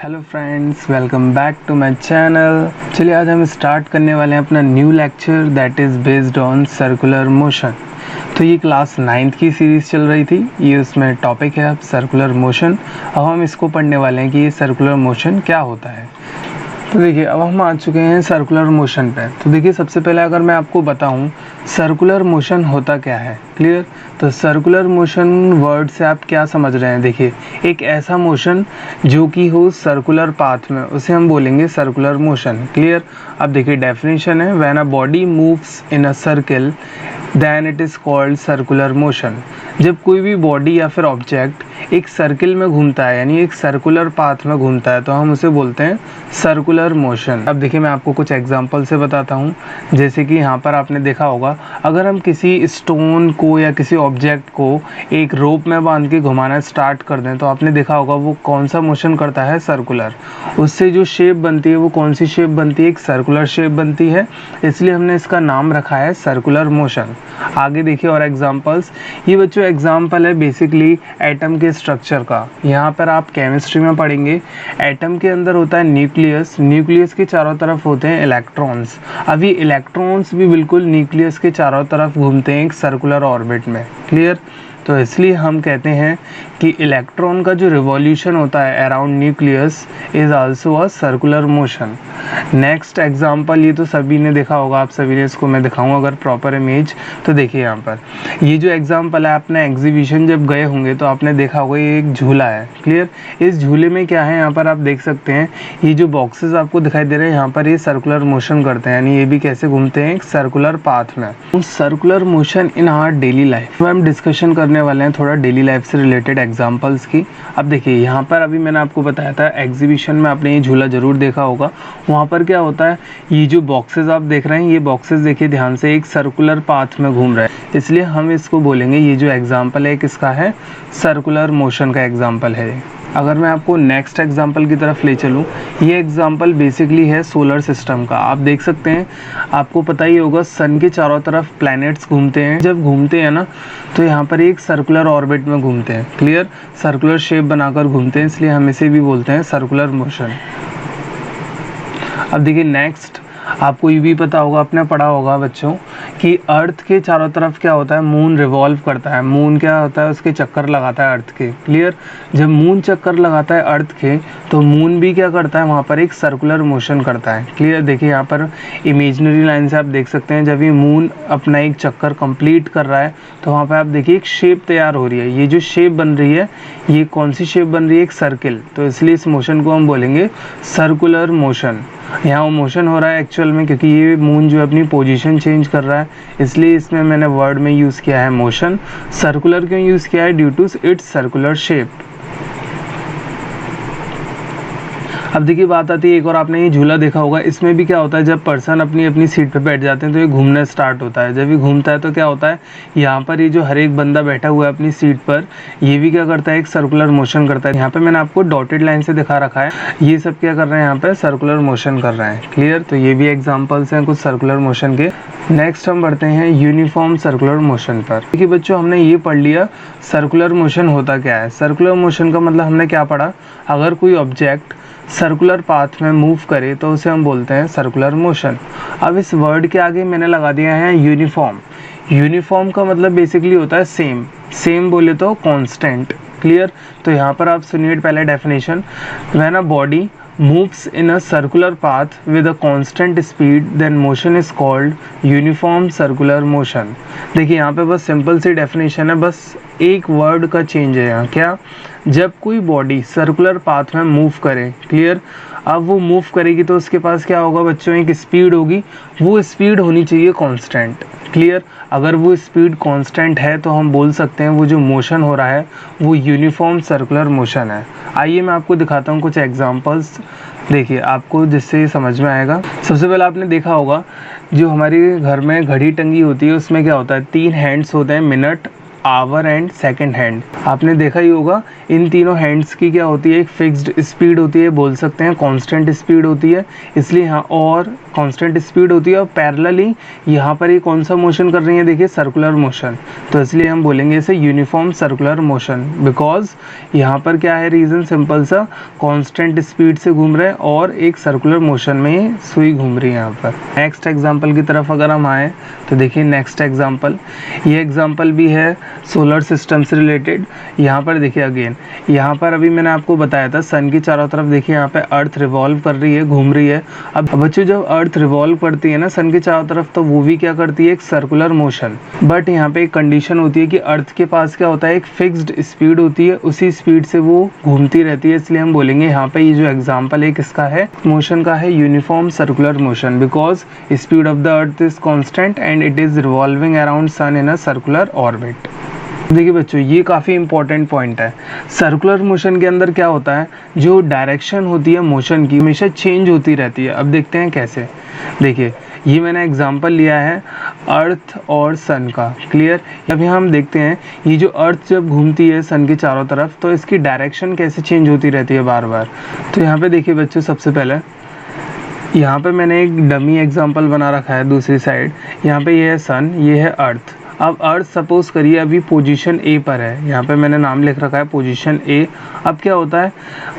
Hello friends, welcome back to my channel. चलिए आज हम स्टार्ट करने वाले हैं अपना new lecture that is based on circular motion. तो ये क्लास 9th की सीरीज़ चल रही थी, ये उसमें टॉपिक है अब सर्कुलर मोशन। अब हम इसको पढ़ने वाले हैं कि ये सर्कुलर मोशन क्या होता है। तो देखिए अब हम आ चुके हैं सर्कुलर मोशन पे। तो देखिए सबसे पहले अगर मैं आपको बताऊं सर्कुलर मोशन होता क्या है, क्लियर। तो सर्कुलर मोशन वर्ड से आप क्या समझ रहे हैं, देखिए एक ऐसा मोशन जो कि हो सर्कुलर पाथ में, उसे हम बोलेंगे सर्कुलर मोशन, क्लियर। अब देखिए डेफिनेशन है, when a body moves in a circle then it is called circular motion. जब कोई भी बॉडी या फिर ऑब्जेक्ट एक सर्किल में घूमता है यानी एक सर्कुलर पाथ में घूमता है तो हम उसे बोलते हैं सर्कुलर मोशन। अब देखिए मैं आपको कुछ एग्जांपल से बताता हूँ। जैसे कि यहाँ पर आपने देखा होगा, अगर हम किसी स्टोन को या किसी ऑब्जेक्ट को एक रोप में बांध के घुमाना स्टार्ट कर दें तो आपने देखा होगा वो कौन सा मोशन करता है, सर्कुलर। उससे जो शेप बनती है वो कौन सी शेप बनती है, एक सर्कुलर शेप बनती है, इसलिए हमने इसका नाम रखा है सर्कुलर मोशन। आगे देखिए और एग्जांपल्स। ये बच्चों एग्जांपल है बेसिकली एटम के स्ट्रक्चर का। यहाँ पर आप केमिस्ट्री में पढ़ेंगे, एटम के अंदर होता है न्यूक्लियस, न्यूक्लियस के चारों तरफ होते हैं इलेक्ट्रॉन्स। अभी इलेक्ट्रॉन्स भी बिल्कुल न्यूक्लियस के चारों तरफ घूमते हैं एक सर्कुलर ऑर्बिट में, क्लियर। तो इसलिए हम कहते हैं कि इलेक्ट्रॉन का जो रिवॉल्यूशन होता है around nucleus is also a circular motion. Next example, ये तो सभी ने देखा होगा, आप सभी ने, इसको मैं दिखाऊंगा अगर प्रॉपर इमेज। तो देखिए यहाँ पर ये जो एग्जांपल है, आपने एग्जीबिशन जब गए होंगे तो आपने देखा होगा ये एक झूला है, क्लियर। इस झूले में क्या है, यहाँ पर आप देख सकते हैं ये जो बॉक्सेस आपको दिखाई दे रहे हैं, यहाँ पर ये सर्कुलर मोशन करते हैं, यानी ये भी कैसे घूमते हैं, एक सर्कुलर पाथ में। Circular motion in our daily life में हम डिस्कशन करने वाले हैं थोड़ा डेली लाइफ से रिलेटेड एग्जांपल्स की। अब देखिए यहाँ पर अभी मैंने आपको बताया था एग्जीबिशन में आपने ये झूला जरूर देखा होगा। वहाँ पर क्या होता है, ये जो बॉक्सेस आप देख रहे हैं, ये बॉक्सेस देखिए ध्यान से एक सर्कुलर पाथ में घूम रहा है, इसलिए हम इसको बोलेंगे, ये जो एग्जाम्पल है किसका है, सर्कुलर मोशन का एग्जाम्पल है। अगर मैं आपको नेक्स्ट एग्जाम्पल की तरफ ले चलूँ, ये एग्जाम्पल बेसिकली है सोलर सिस्टम का। आप देख सकते हैं, आपको पता ही होगा सन के चारों तरफ प्लैनेट्स घूमते हैं। जब घूमते हैं ना तो यहाँ पर एक सर्कुलर ऑर्बिट में घूमते हैं, क्लियर, सर्कुलर शेप बनाकर घूमते हैं, इसलिए हम इसे भी बोलते हैं सर्कुलर मोशन। अब देखिए नेक्स्ट, आपको ये भी पता होगा, आपने पढ़ा होगा बच्चों कि अर्थ के चारों तरफ क्या होता है, मून रिवॉल्व करता है। मून क्या होता है, उसके चक्कर लगाता है अर्थ के, क्लियर। जब मून चक्कर लगाता है अर्थ के तो मून भी क्या करता है, वहाँ पर एक सर्कुलर मोशन करता है, क्लियर। देखिए यहाँ पर इमेजिनरी लाइन से आप देख सकते हैं, जब ये मून अपना एक चक्कर कंप्लीट कर रहा है तो वहाँ पर आप देखिए एक शेप तैयार हो रही है। ये जो शेप बन रही है, ये कौन सी शेप बन रही है, एक सर्किल। तो इसलिए इस मोशन को हम बोलेंगे सर्कुलर मोशन। यहाँ वो मोशन हो रहा है एक्चुअल में, क्योंकि ये मून जो अपनी पोजीशन चेंज कर रहा है, इसलिए इसमें मैंने वर्ड में यूज़ किया है मोशन। सर्कुलर क्यों यूज़ किया है, due to its circular shape. अब देखिए बात आती है एक और, आपने ये झूला देखा होगा, इसमें भी क्या होता है, जब पर्सन अपनी अपनी सीट पे बैठ जाते हैं तो ये घूमना स्टार्ट होता है। जब ये घूमता है तो क्या होता है, यहाँ पर ये जो हर एक बंदा बैठा हुआ है अपनी सीट पर, ये भी क्या करता है, एक सर्कुलर मोशन करता है। यहाँ पे मैंने आपको डॉटेड लाइन से दिखा रखा है, ये सब क्या कर रहे हैं, यहाँ पे सर्कुलर मोशन कर रहे हैं, क्लियर। तो ये भी एग्जाम्पल्स हैं कुछ सर्कुलर मोशन के। नेक्स्ट हम बढ़ते हैं यूनिफॉर्म सर्कुलर मोशन पर। देखिए बच्चों हमने ये पढ़ लिया सर्कुलर मोशन होता क्या है। सर्कुलर मोशन का मतलब हमने क्या पढ़ा, अगर कोई ऑब्जेक्ट सर्कुलर पाथ में मूव करे तो उसे हम बोलते हैं सर्कुलर मोशन। अब इस वर्ड के आगे मैंने लगा दिया है यूनिफॉर्म। यूनिफॉर्म का मतलब बेसिकली होता है सेम, सेम बोले तो कांस्टेंट, क्लियर। तो यहाँ पर आप सुनिए पहले definition, when a body moves in a circular path with a constant speed then motion is called uniform circular motion। देखिए यहाँ पे बस सिंपल सी डेफिनेशन है, बस एक वर्ड का चेंज है यहाँ, क्या, जब कोई बॉडी सर्कुलर पाथ में मूव करे, क्लियर। अब वो मूव करेगी तो उसके पास क्या होगा बच्चों, एक स्पीड होगी, वो स्पीड होनी चाहिए कांस्टेंट, क्लियर। अगर वो स्पीड कांस्टेंट है तो हम बोल सकते हैं वो जो मोशन हो रहा है वो यूनिफॉर्म सर्कुलर मोशन है। आइए मैं आपको दिखाता हूँ कुछ एग्जांपल्स, देखिए आपको जिससे समझ में आएगा। सबसे पहले आपने देखा होगा जो हमारे घर में घड़ी टंगी होती है उसमें क्या होता है, 3 हैंड्स होते हैं, minute, our and second hand. आपने देखा ही होगा इन तीनों हैंड्स की क्या होती है, एक फिक्स्ड स्पीड होती है, बोल सकते हैं कांस्टेंट स्पीड होती है, इसलिए यहाँ और कांस्टेंट स्पीड होती है, और पैरेलली यहाँ पर ये कौन सा मोशन कर रही है, देखिए सर्कुलर मोशन, तो इसलिए हम बोलेंगे इसे यूनिफॉर्म सर्कुलर मोशन, बिकॉज यहाँ पर क्या है रीज़न, सिंपल सा, कांस्टेंट स्पीड से घूम रहे हैं और एक सर्कुलर मोशन में ये सुई घूम रही है यहाँ पर। नेक्स्ट एग्जाम्पल की तरफ अगर हम आए तो देखिए नेक्स्ट एग्जाम्पल, ये एग्जाम्पल भी है सोलर सिस्टम से रिलेटेड। यहाँ पर देखिए अगेन, यहाँ पर अभी मैंने आपको बताया था सन की चारों तरफ देखिए यहाँ पे अर्थ रिवॉल्व कर रही है, घूम रही है। अब बच्चों जब अर्थ रिवॉल्व करती है ना सन की चारों तरफ, तो वो भी क्या करती है, एक सर्कुलर मोशन, बट यहाँ पे एक कंडीशन होती है कि अर्थ के पास क्या होता है, एक फिक्स्ड स्पीड होती है, उसी स्पीड से वो घूमती रहती है, इसलिए हम बोलेंगे यहाँ पे ये जो एग्जाम्पल है किसका है, मोशन का है, uniform circular motion, because speed of the earth is constant and it is revolving around sun in a circular orbit. देखिए बच्चों ये काफ़ी इंपॉर्टेंट पॉइंट है, सर्कुलर मोशन के अंदर क्या होता है, जो डायरेक्शन होती है मोशन की हमेशा चेंज होती रहती है। अब देखते हैं कैसे, देखिए ये मैंने एग्जांपल लिया है अर्थ और सन का, क्लियर। अब यहाँ हम देखते हैं ये जो अर्थ जब घूमती है सन के चारों तरफ, तो इसकी डायरेक्शन कैसे चेंज होती रहती है बार बार। तो यहाँ पे देखिए बच्चों, सबसे पहले यहाँ पे मैंने एक डमी एग्जांपल बना रखा है दूसरी साइड, यहाँ पे ये है सन, ये है अर्थ। अब अर्थ सपोज करिए अभी पोजीशन ए पर है, यहाँ पे मैंने नाम लिख रखा है पोजीशन ए। अब क्या होता है,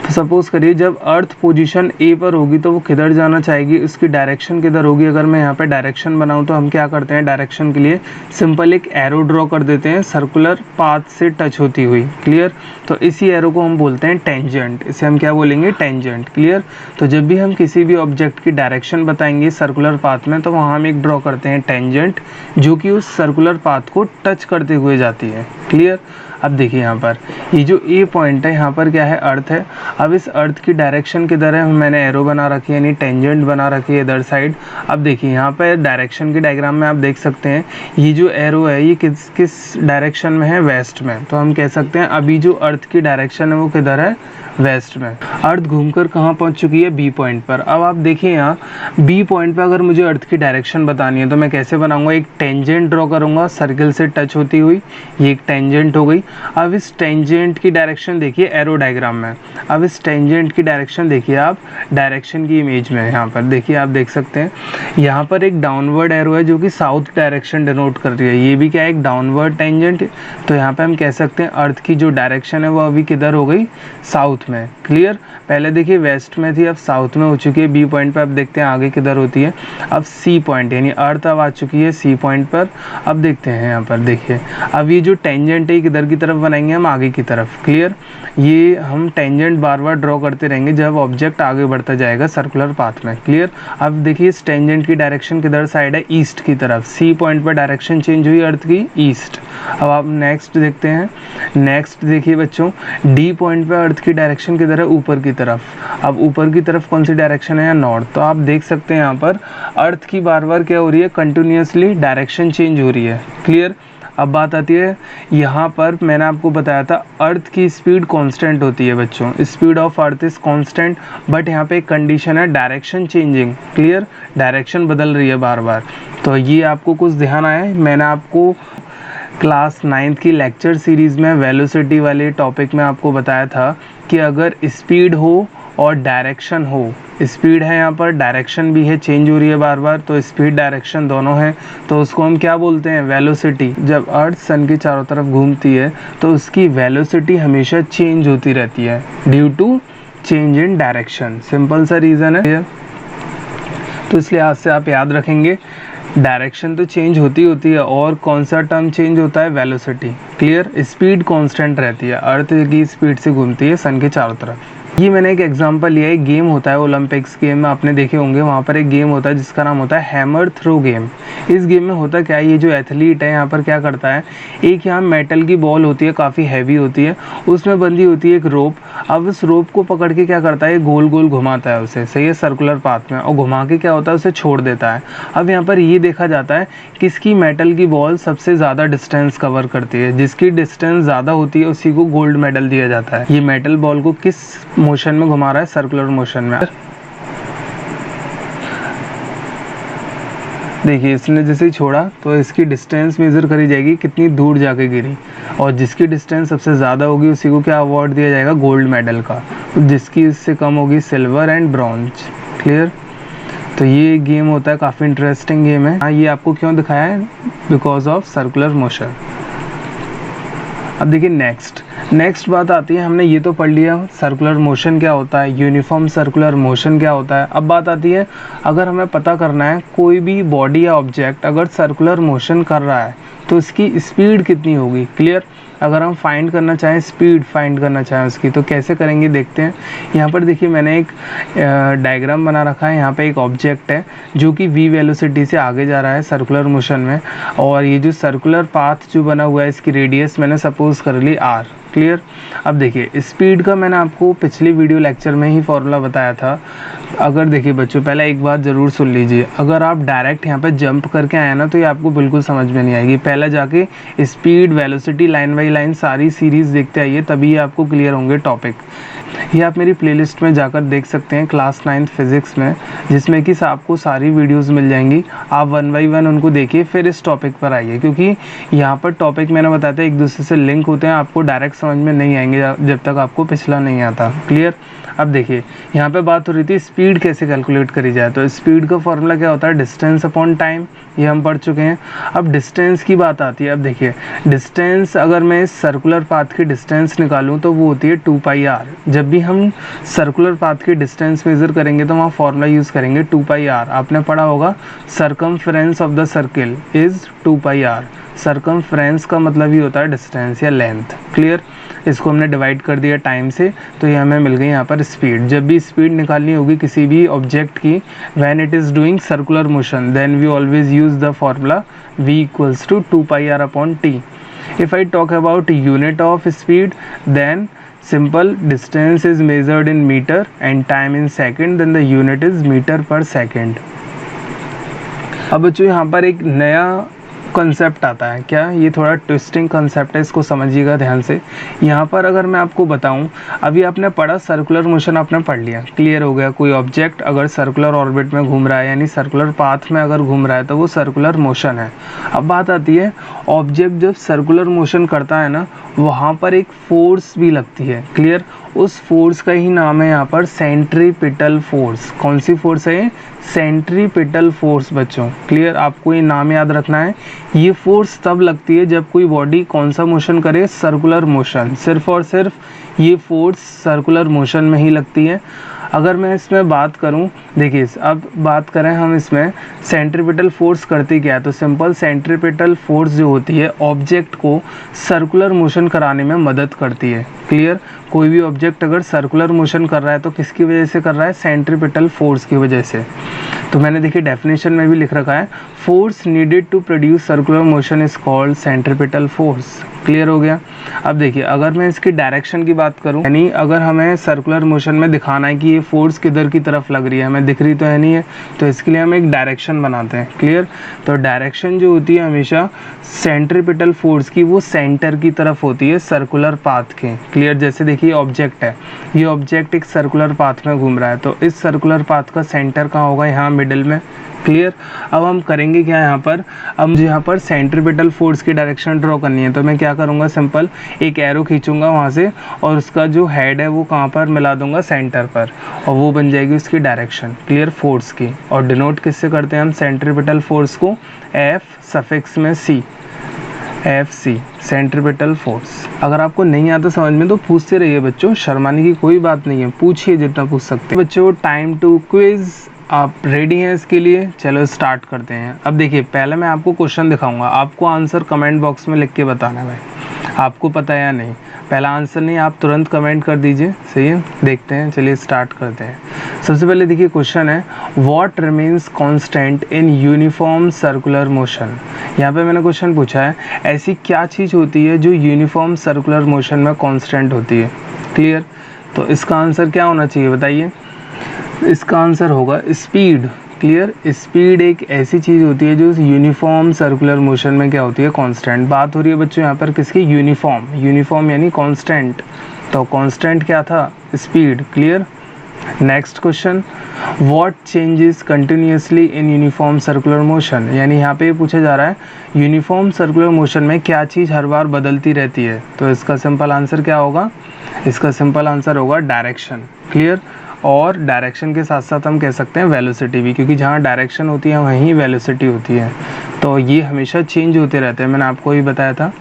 तो सपोज करिए जब अर्थ पोजीशन ए पर होगी तो वो किधर जाना चाहेगी, उसकी डायरेक्शन किधर होगी। अगर मैं यहाँ पे डायरेक्शन बनाऊँ तो हम क्या करते हैं, डायरेक्शन के लिए सिंपल एक एरो ड्रॉ कर देते हैं सर्कुलर पाथ से टच होती हुई, क्लियर। तो इसी एरो को हम बोलते हैं टेंजेंट, इसे हम क्या बोलेंगे, टेंजेंट, क्लियर। तो जब भी हम किसी भी ऑब्जेक्ट की डायरेक्शन बताएंगे सर्कुलर पाथ में, तो वहाँ हम एक ड्रॉ करते हैं टेंजेंट, जो कि उस सर्कुलर पाथ को टच करते हुए जाती है, क्लियर। अब देखिए यहाँ पर ये जो ए पॉइंट है, यहाँ पर क्या है, अर्थ है। अब इस अर्थ की डायरेक्शन किधर है, मैंने एरो बना रखी है, यानी टेंजेंट बना रखी है इधर साइड। अब देखिए यहाँ पर डायरेक्शन की डायग्राम में आप देख सकते हैं ये जो एरो है ये किस किस डायरेक्शन में है, वेस्ट में। तो हम कह सकते हैं अभी जो अर्थ की डायरेक्शन है वो किधर है, वेस्ट में। अर्थ घूमकर कहाँ पहुँच चुकी है, बी पॉइंट पर। अब आप देखिए यहाँ बी पॉइंट पर अगर मुझे अर्थ की डायरेक्शन बतानी है तो मैं कैसे बनाऊंगा, एक टेंजेंट ड्रॉ करूंगा सर्किल से टच होती हुई, ये एक टेंजेंट हो गई। अब इस टेंजेंट की डायरेक्शन देखिए एरो डायग्राम में, अब इस टेंजेंट की डायरेक्शन देखिए आप डायरेक्शन की इमेज में, यहाँ पर देखिए आप देख सकते हैं यहाँ पर एक डाउनवर्ड एरो है जो कि साउथ डायरेक्शन डिनोट कर रही है, ये भी क्या है, एक डाउनवर्ड टेंजेंट। तो यहाँ पे हम कह सकते हैं अर्थ की जो डायरेक्शन है वो अभी किधर हो गई, साउथ में, क्लियर। पहले देखिए वेस्ट में थी, अब साउथ में हो चुकी है बी पॉइंट पर। अब देखते हैं आगे किधर होती है, अब सी पॉइंट, यानी अर्थ अब आ चुकी है सी पॉइंट पर। अब देखते हैं यहाँ पर देखिए, अब ये जो टेंजेंट है किधर की तरफ बनाएंगे, हम आगे की तरफ, क्लियर। ये हम टेंजेंट बार बार ड्रॉ करते रहेंगे जब ऑब्जेक्ट आगे बढ़ता जाएगा सर्कुलर पाथ में, क्लियर। अब देखिए इस टेंजेंट की डायरेक्शन किधर साइड है, ईस्ट की तरफ, सी पॉइंट पर डायरेक्शन चेंज हुई अर्थ की, ईस्ट। अब आप नेक्स्ट देखते हैं, नेक्स्ट देखिए बच्चों डी पॉइंट पे अर्थ की डायरेक्शन किधर है, ऊपर की तरफ। अब ऊपर की तरफ कौन सी डायरेक्शन है, नॉर्थ। तो आप देख सकते हैं यहाँ पर अर्थ की बार बार क्या हो रही है, कंटिन्यूसली डायरेक्शन चेंज हो रही है, क्लियर। अब बात आती है यहाँ पर, मैंने आपको बताया था अर्थ की स्पीड कांस्टेंट होती है बच्चों, speed of earth is constant, but यहाँ पे एक कंडीशन है डायरेक्शन चेंजिंग, क्लियर, डायरेक्शन बदल रही है बार बार। तो ये आपको कुछ ध्यान आए, मैंने आपको क्लास 9th की लेक्चर सीरीज़ में वेलोसिटी वाले टॉपिक में आपको बताया था कि अगर स्पीड हो और डायरेक्शन हो, स्पीड है यहाँ पर, डायरेक्शन भी है, चेंज हो रही है बार बार, तो स्पीड डायरेक्शन दोनों है, तो उसको हम क्या बोलते हैं, वेलोसिटी। जब अर्थ सन की चारों तरफ घूमती है तो उसकी वेलोसिटी हमेशा चेंज होती रहती है due to change in direction, simple सा रीज़न है। तो इसलिए आज से आप याद रखेंगे डायरेक्शन तो चेंज होती है, और कौन सा टर्म चेंज होता है, वेलोसिटी, क्लियर। स्पीड कांस्टेंट रहती है, अर्थ की स्पीड से घूमती है सन के चारों तरफ। ये मैंने एक एग्जांपल लिया है, एक गेम होता है ओलंपिक्स गेम में, आपने देखे होंगे, वहाँ पर एक गेम होता है जिसका नाम होता है हैमर थ्रो गेम। इस गेम में होता क्या है, ये जो एथलीट है यहाँ पर क्या करता है, एक यहाँ मेटल की बॉल होती है, काफ़ी हैवी होती है, उसमें बंधी होती है एक रोप। अब उस रोप को पकड़ के क्या करता है, गोल गोल घुमाता है उसे, सही है, सर्कुलर पाथ में, और घुमा के क्या होता है, उसे छोड़ देता है। अब यहाँ पर ये देखा जाता है किसकी मेटल की बॉल सबसे ज़्यादा डिस्टेंस कवर करती है, जिसकी डिस्टेंस ज़्यादा होती है उसी को गोल्ड मेडल दिया जाता है। ये मेटल बॉल को किस मोशन में घुमा रहा है, सर्कुलर मोशन में। देखिए इसने जैसे ही छोड़ा तो इसकी डिस्टेंस मेज़र करी जाएगी कितनी दूर जाके गिरी, और जिसकी डिस्टेंस सबसे ज़्यादा होगी उसी को क्या अवार्ड दिया जाएगा, गोल्ड मेडल का। जिसकी इससे कम होगी सिल्वर एंड ब्रॉन्ज। क्लियर। तो ये गेम होता है, काफ़ी इंटरेस्टिंग गेम है। हाँ, ये आपको क्यों दिखाया है, बिकॉज ऑफ सर्कुलर मोशन। अब देखिए नेक्स्ट बात आती है, हमने ये तो पढ़ लिया सर्कुलर मोशन क्या होता है, यूनिफॉर्म सर्कुलर मोशन क्या होता है। अब बात आती है, अगर हमें पता करना है कोई भी बॉडी या ऑब्जेक्ट अगर सर्कुलर मोशन कर रहा है तो इसकी स्पीड कितनी होगी। क्लियर। अगर हम फाइंड करना चाहें, स्पीड फाइंड करना चाहें उसकी, तो कैसे करेंगे देखते हैं। यहाँ पर देखिए मैंने एक डायग्राम बना रखा है। यहाँ पे एक ऑब्जेक्ट है जो कि v वेलोसिटी से आगे जा रहा है सर्कुलर मोशन में, और ये जो सर्कुलर पाथ जो बना हुआ है इसकी रेडियस मैंने सपोज कर ली r। क्लियर। अब देखिए स्पीड का मैंने आपको पिछली वीडियो लेक्चर में ही फॉर्मूला बताया था। अगर देखिए बच्चों, पहले एक बात ज़रूर सुन लीजिए, अगर आप डायरेक्ट यहाँ पे जंप करके आए ना तो ये आपको बिल्कुल समझ में नहीं आएगी। पहले जाके speed, velocity line by line सारी सीरीज़ देखते आइए, तभी आपको क्लियर होंगे टॉपिक। ये आप मेरी प्लेलिस्ट में जाकर देख सकते हैं क्लास 9th फिज़िक्स में, जिसमें कि आपको सारी वीडियोस मिल जाएंगी। आप 1 बाई 1 उनको देखिए, फिर इस टॉपिक पर आइए, क्योंकि यहाँ पर टॉपिक मैंने बताया था एक दूसरे से लिंक होते हैं, आपको डायरेक्ट समझ में नहीं आएंगे जब तक आपको पिछला नहीं आता। क्लियर। अब देखिए यहाँ पे बात हो रही थी स्पीड कैसे कैलकुलेट करी जाए, तो स्पीड का फॉर्मूला क्या होता है, डिस्टेंस अपॉन टाइम, ये हम पढ़ चुके हैं। अब डिस्टेंस की बात आती है। अब देखिए डिस्टेंस, अगर मैं इस सर्कुलर पाथ की डिस्टेंस निकालूं तो वो होती है 2πr। जब भी हम सर्कुलर पाथ की डिस्टेंस मेज़र करेंगे तो वहाँ फॉर्मूला यूज़ करेंगे 2πr। आपने पढ़ा होगा circumference of the circle is 2πr। Circumference का मतलब ही होता है डिस्टेंस या लेंथ। क्लियर। इसको हमने डिवाइड कर दिया टाइम से, तो ये हमें मिल गई यहाँ पर स्पीड। जब भी स्पीड निकालनी होगी किसी भी ऑब्जेक्ट की when it is doing circular motion, then we always use the formula v equals to 2πr upon t। If I talk about unit of speed, then simple, distance is measured in meter and time in second, then the unit is meter per second। अब बच्चों यहाँ पर एक नया concept आता है। क्या, ये थोड़ा ट्विस्टिंग कंसेप्ट है, इसको समझिएगा ध्यान से। यहाँ पर अगर मैं आपको बताऊँ, अभी आपने पढ़ा सर्कुलर मोशन, आपने पढ़ लिया, क्लियर हो गया। कोई ऑब्जेक्ट अगर सर्कुलर ऑर्बिट में घूम रहा है, यानी सर्कुलर पाथ में अगर घूम रहा है, तो वो सर्कुलर मोशन है। अब बात आती है, ऑब्जेक्ट जब सर्कुलर मोशन करता है ना, वहाँ पर एक फोर्स भी लगती है। क्लियर। उस फोर्स का ही नाम है यहाँ पर सेंट्रीपिटल फोर्स। कौन सी फोर्स है, सेंट्रीपिटल फोर्स बच्चों। क्लियर। आपको ये नाम याद रखना है। ये फोर्स तब लगती है जब कोई बॉडी कौन सा मोशन करे, सर्कुलर मोशन। सिर्फ और सिर्फ ये फोर्स सर्कुलर मोशन में ही लगती है। अगर मैं इसमें बात करूं, देखिए अब बात करें हम इसमें सेंट्रीपिटल फोर्स करती क्या है, तो सिंपल सेंट्रीपिटल फोर्स जो होती है ऑब्जेक्ट को सर्कुलर मोशन कराने में मदद करती है। क्लियर। कोई भी ऑब्जेक्ट अगर सर्कुलर मोशन कर रहा है तो किसकी वजह से कर रहा है, सेंट्रीपिटल फोर्स की वजह से। तो मैंने देखिए डेफिनेशन में भी लिख रखा है, force needed to produce circular motion is called centripetal force. Clear हो गया। अब देखिए अगर मैं इसकी डायरेक्शन की बात करूं, यानी अगर हमें सर्कुलर मोशन में दिखाना है कि ये फोर्स किधर की तरफ लग रही है, हमें दिख रही तो है नहीं है, तो इसके लिए हम एक डायरेक्शन बनाते हैं। क्लियर। तो डायरेक्शन जो होती है हमेशा सेंट्रीपिटल फोर्स की, वो सेंटर की तरफ होती है सर्कुलर पाथ के। क्लियर। जैसे देखिए ऑब्जेक्ट है, ये ऑब्जेक्ट एक सर्कुलर पाथ में घूम रहा है, तो इस सर्कुलर पाथ का सेंटर कहाँ होगा, यहाँ मिडिल में। क्लियर। अब हम करेंगे क्या यहाँ पर, अब मुझे यहाँ पर सेंट्रीपिटल फोर्स की डायरेक्शन ड्रॉ करनी है, तो मैं क्या करूँगा, सिंपल एक एरो खींचूंगा वहाँ से, और उसका जो हेड है वो कहाँ पर मिला दूंगा, सेंटर पर, और वो बन जाएगी उसकी डायरेक्शन। क्लियर। फोर्स की। और डिनोट किससे करते हैं हम सेंट्रीपिटल फोर्स को, एफ सफिक्स में सी, FC सेंट्रीपिटल फोर्स। अगर आपको नहीं आता समझ में तो पूछते रहिए बच्चों, शर्माने की कोई बात नहीं है, पूछिए जितना पूछ सकते हैं। बच्चों टाइम टू क्विज, आप रेडी हैं इसके लिए, चलो स्टार्ट करते हैं। अब देखिए पहले मैं आपको क्वेश्चन दिखाऊंगा, आपको आंसर कमेंट बॉक्स में लिख के बताना है आपको पता है या नहीं। पहला आंसर नहीं, आप तुरंत कमेंट कर दीजिए। सही है, देखते हैं, चलिए स्टार्ट करते हैं। सबसे पहले देखिए क्वेश्चन है, what remains constant in uniform circular motion. यहाँ पे मैंने क्वेश्चन पूछा है, ऐसी क्या चीज़ होती है जो यूनिफॉर्म सर्कुलर मोशन में कांस्टेंट होती है। क्लियर। तो इसका आंसर क्या होना चाहिए बताइए, इसका आंसर होगा स्पीड। क्लियर। स्पीड एक ऐसी चीज़ होती है जो यूनिफॉर्म सर्कुलर मोशन में क्या होती है, कांस्टेंट। बात हो रही है बच्चों यहाँ पर किसकी, यूनिफॉर्म। यूनिफॉर्म यानी कांस्टेंट, तो कांस्टेंट क्या था, speed. Clear. Next question, what changes continuously in uniform circular motion, यानी यहाँ पे पूछा जा रहा है यूनिफॉर्म सर्कुलर मोशन में क्या चीज़ हर बार बदलती रहती है। तो इसका सिंपल आंसर क्या होगा, इसका सिंपल आंसर होगा डायरेक्शन। क्लियर, और डायरेक्शन के साथ साथ हम कह सकते हैं वेलोसिटी भी, क्योंकि जहाँ डायरेक्शन होती है वहीं वेलोसिटी होती है, तो ये हमेशा चेंज होते रहते हैं, मैंने आपको ही बताया था।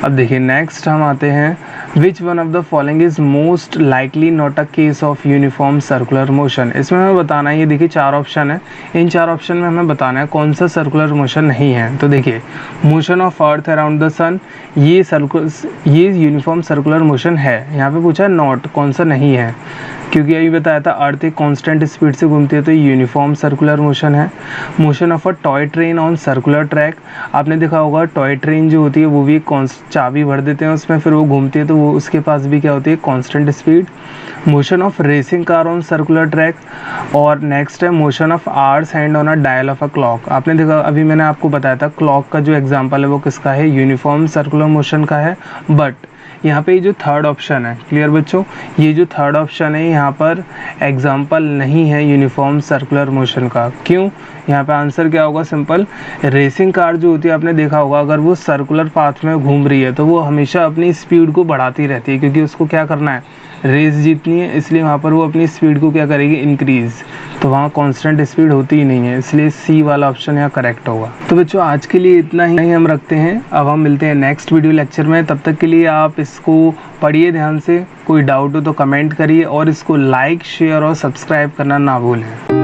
अब देखिए नेक्स्ट हम आते हैं, which one of the following is most likely not a case of uniform circular motion. इसमें हमें बताना है, ये देखिए 4 ऑप्शन है, इन 4 ऑप्शन में हमें बताना है कौन सा सर्कुलर मोशन नहीं है। तो देखिए motion of earth around the sun, ये यूनिफॉर्म सर्कुलर मोशन है। यहाँ पे पूछा नॉट, कौन सा नहीं है, क्योंकि यही बताया था अर्थ एक कांस्टेंट स्पीड से घूमती है, तो ये यूनिफॉर्म सर्कुलर मोशन है। Motion of a toy train on circular track, आपने देखा होगा टॉय ट्रेन जो होती है वो भी चाबी भर देते हैं उसमें, फिर वो घूमती है, तो वो उसके पास भी क्या होती है, constant speed. Motion of racing car on circular track, और नेक्स्ट है motion of hours hand on a dial of a clock. आपने देखा, अभी मैंने आपको बताया था क्लॉक का जो एग्जांपल है वो किसका है, यूनिफॉर्म सर्कुलर मोशन का है। बट यहाँ पे जो थर्ड ऑप्शन है, क्लियर बच्चों, ये जो थर्ड ऑप्शन है यहाँ पर एग्जाम्पल नहीं है यूनिफॉर्म सर्कुलर मोशन का। क्यों, यहाँ पे आंसर क्या होगा, सिंपल, रेसिंग कार जो होती है आपने देखा होगा अगर वो सर्कुलर पाथ में घूम रही है तो वो हमेशा अपनी स्पीड को बढ़ाती रहती है, क्योंकि उसको क्या करना है, रेस जीतनी है, इसलिए वहाँ पर वो अपनी स्पीड को क्या करेगी, इंक्रीज, तो वहाँ कांस्टेंट स्पीड होती ही नहीं है, इसलिए सी वाला ऑप्शन यहाँ करेक्ट होगा। तो बच्चों आज के लिए इतना ही हम रखते हैं, अब हम मिलते हैं नेक्स्ट वीडियो लेक्चर में, तब तक के लिए आप इसको पढ़िए ध्यान से, कोई डाउट हो तो कमेंट करिए, और इसको लाइक शेयर और सब्सक्राइब करना ना भूलें।